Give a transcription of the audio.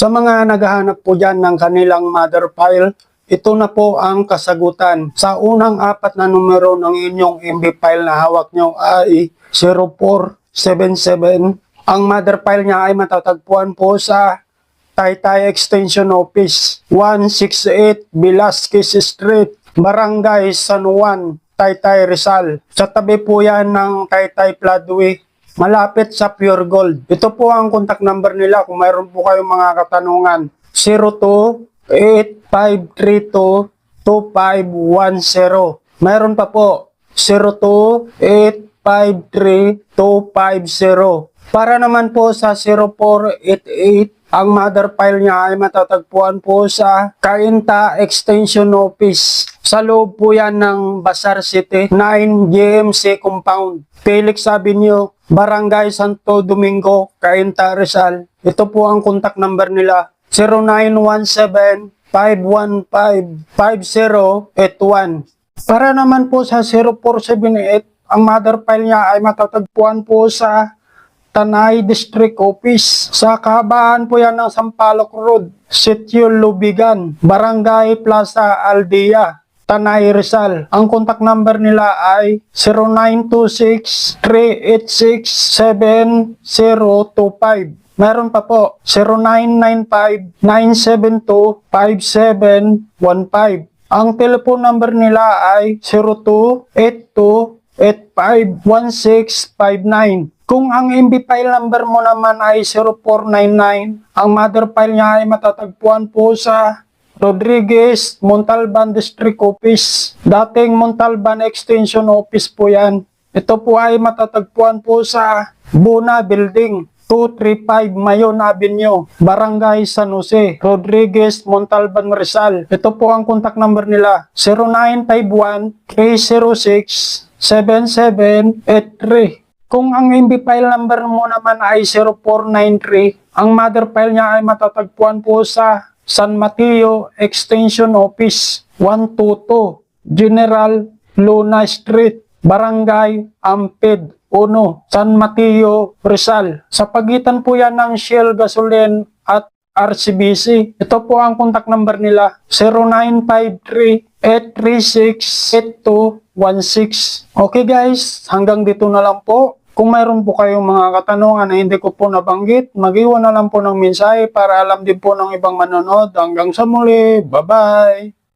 Sa mga naghahanap po dyan ng kanilang mother file, ito na po ang kasagutan. Sa unang 4 na numero ng inyong MB file na hawak nyo ay 0477. Ang mother file niya ay matatagpuan po sa Taytay Extension Office, 168 Velasquez Street, Barangay San Juan, Taytay, Rizal. Sa tabi po yan ng Taytay Floodway, malapit sa Pure Gold. Ito po ang contact number nila kung mayroon po kayong mga katanungan. 02-8532-2510. Mayroon pa po 02-853-250. Para naman po sa 0488, ang mother file niya ay matatagpuan po sa Cainta Extension Office. Sa loob po yan ng Basar City, 9 GMC Compound, Felix Avenue, Barangay Santo Domingo, Cainta, Rizal. Ito po ang contact number nila, 0917-515-5081. Para naman po sa 0478, ang mother file niya ay matatagpuan po sa Tanay District Office. Sa kahabaan po yan ng Sampaloc Road, Sitio Lubigan, Barangay Plaza Aldea, Tanay, Rizal. Ang contact number nila ay 0926-386-7025. Meron pa po 0995-972-5715. Ang telephone number nila ay 0282-851659. Kung ang MB file number mo naman ay 0499, ang mother file niya ay matatagpuan po sa Rodriguez, Montalban District Office. Dating Montalban Extension Office po yan. Ito po ay matatagpuan po sa Buna Building, 235 Mayon Avenue, Barangay San Jose, Rodriguez, Montalban, Rizal. Ito po ang contact number nila, 0951-306-7783. Kung ang MB file number mo naman ay 0493, ang mother file niya ay matatagpuan po sa San Mateo Extension Office, 122 General Luna Street, Barangay Amped 1, San Mateo, Rizal. Sa pagitan po yan ng Shell Gasoline at RCBC. Ito po ang contact number nila, 0953-836-8216. Okay guys, hanggang dito na lang po. Kung mayroon po kayong mga katanungan na hindi ko po nabanggit, mag-iwan na lang po ng mensahe para alam din po ng ibang manonood. Hanggang sa muli, bye-bye!